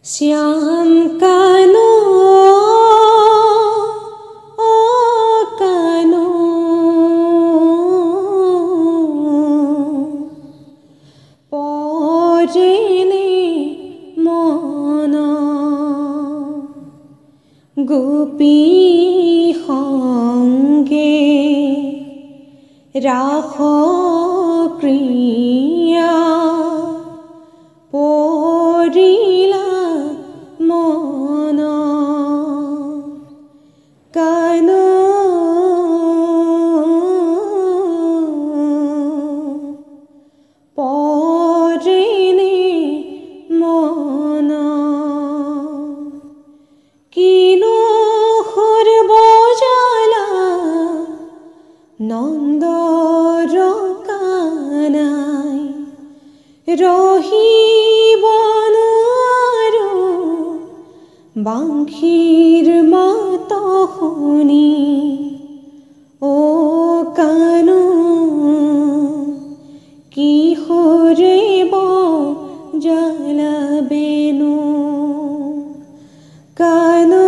শ্যাম কানো ও কানো পৰেনে মন গোপী সংগে ৰাখ ক্ৰিয়া পৰিলা মন কানো পৰেনে মন কিনো সৰ্বজালা নন্দৰ কানাই ৰহিব নোৱাৰো বাংশীৰ মাত শুনি ও কানো কিশোৰে বজালা বেনু কানো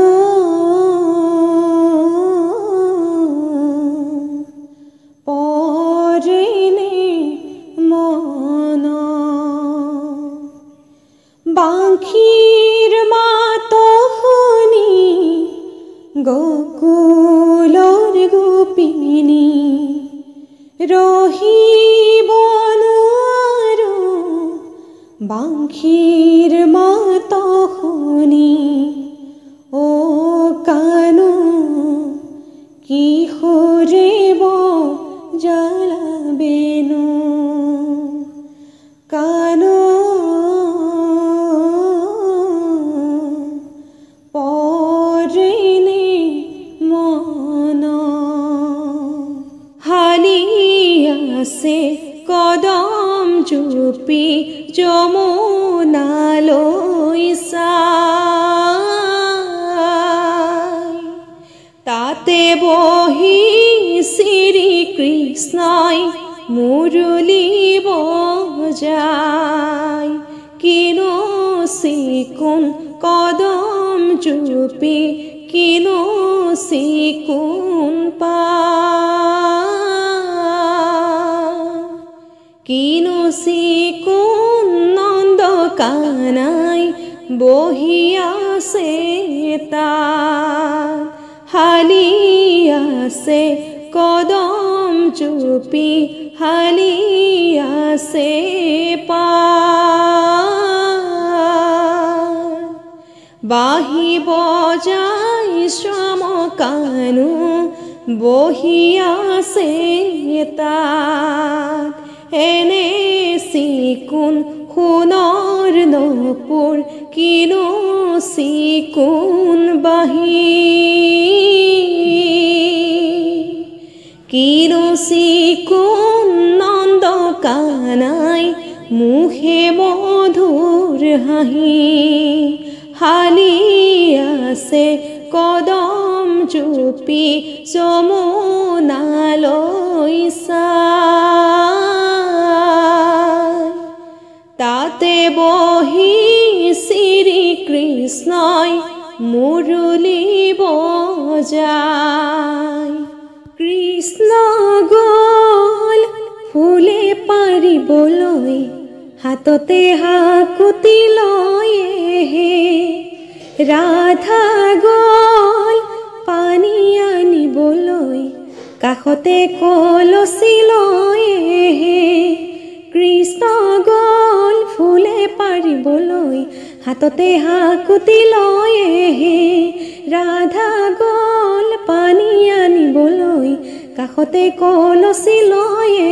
পৰেনে মন বাংশীৰ মাত শুনি গকুলৰ গোপিনী ৰহিব নোৱাৰো বাংশীৰ মাত শুনি ও কানো কিশোৰে বজালা বেনু কানো পৰেনে মন হালি আছে কদম জুপি যমুনালৈ চাই তাতে বহি শ্ৰীকৃষ্ণই মুৰুলী বজায় কিনো চিকুণ কদম জুপি কিনো চিকুণ কিনো চিকুণ নন্দ কানাই বহি আছে তাত হালি আছে কদম জুপি হালি আছে বাঁহী বজাই শ্যাম কানো বহি আছে তাত এনে চিকুণ সোণৰ নপুৰ কিনো চিকুণ বাঁহী কিনো চিকুণ নন্দ কানাই মুখে মধুৰ হাঁহি হালি আছে কদম জুপি যমুনালৈ চাই তাতে বহি শ্ৰীকৃষ্ণই মুৰুলী বজায় কৃষ্ণ গ'ল ফুলে পাৰিবলৈ হাততে হাকুতি লয়ে ৰাধা গ'ল পানী আনিবলৈ কাষতে কলচি লয়ে কৃষ্ণ গ'ল ফুলে পাৰিবলৈ হাততে হাকুতি লয়ে ৰাধা গ'ল পানী আনিবলৈ কাষতে কলচি লয়ে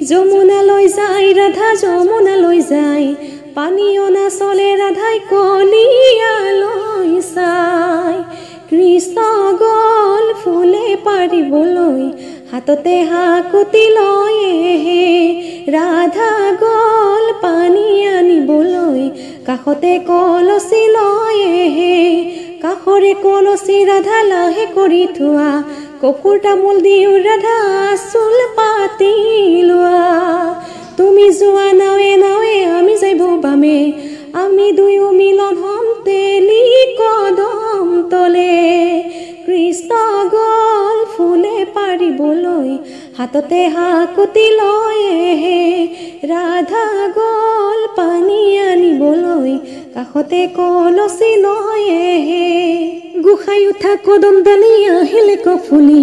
যমুনালৈ যায় ৰাধা যমুনালৈ যায় পানী অনা চলে ৰাধাই কলিয়ালৈ চাই কৃষ্ণ গ'ল ফুলে পাৰিবলৈ হাততে হাকুতি লয়ে ৰাধা গ'ল পানী আনিবলৈ কাষতে কলচি লয়ে কাষৰে কলচি ৰাধা লাহে কৰি থোৱা কপুৰ তামোল দিও ৰাধা চুল পাতি লোৱা তুমি যোৱা নাৱে নাৱে আমি যাইব বামে আমি দুয়ো মিলন হম তেলি কদম তলে কৃষ্ণ গল ফুলে পাৰিবলৈ হাততে হাকুতি লয়ে হে ৰাধা গল পানী আনিবলৈ কাষতে কলচি লয়ে হে গোসাই উঠা কদমডালি আহিলে কফুলি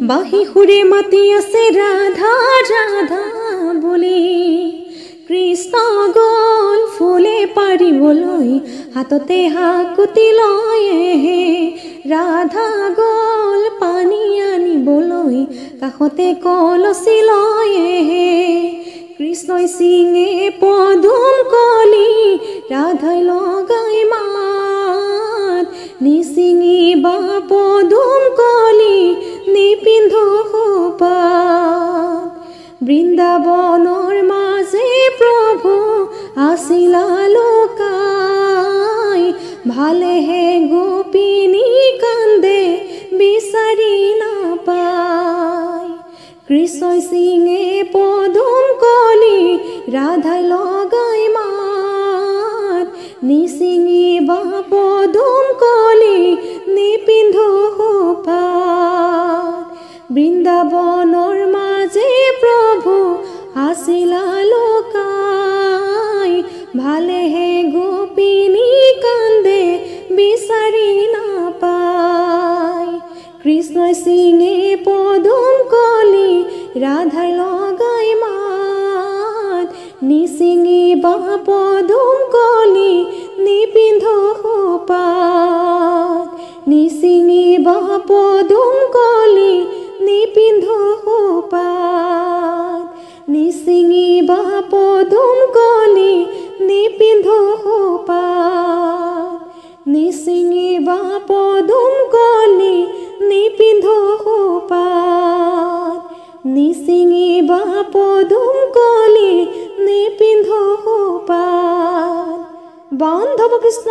বাঁহী সুৰে মাতি আছে ৰাধা ৰাধা বুলি কৃষ্ণ গল ফুলে পাৰিবলৈ হাততে হাকুতি লয়ে হে ৰাধা গল পানী আনিবলৈ কাষতে কলচি লয়ে হে কৃষ্ণই সিঙে পদুম কলি ৰাধাই লগাই মাত নিচিঙিবা পদুম কলি নিপিন্ধো সোপাত বৃন্দাবনৰ মাজে প্ৰভু আছিলা লুকাই ভালেহে গোপিনী কান্দে বিচাৰি নাপায় কৃষ্ণই সিঙে পদুম কলি ৰাধাই লগাই মাত নিচিঙিবা পদুম কলি নিপিন্ধো সোপাত বৃন্দাবনৰ মাজে প্ৰভু আছিলা লুকাই ভালেহে গোপিনী কান্দে বিচাৰি নাপায় কৃষ্ণই সিঙে পদুম কলি ৰাধাই লগাই মাত নিচিঙিবা পদুম কলি নিপিন্ধো সোপাত নিচিঙিবা পদুম কলি নিপিন্ধো সোপাত নিচিঙিবা পদুম কলি নিপিন্ধো সোপাত নিচিঙিবা পদুম কলি নিপিন্ধো সোপাত নিচিঙিবা পদুম কলি নিপিন্ধো সোপাত বান্ধৱ কৃষ্ণ।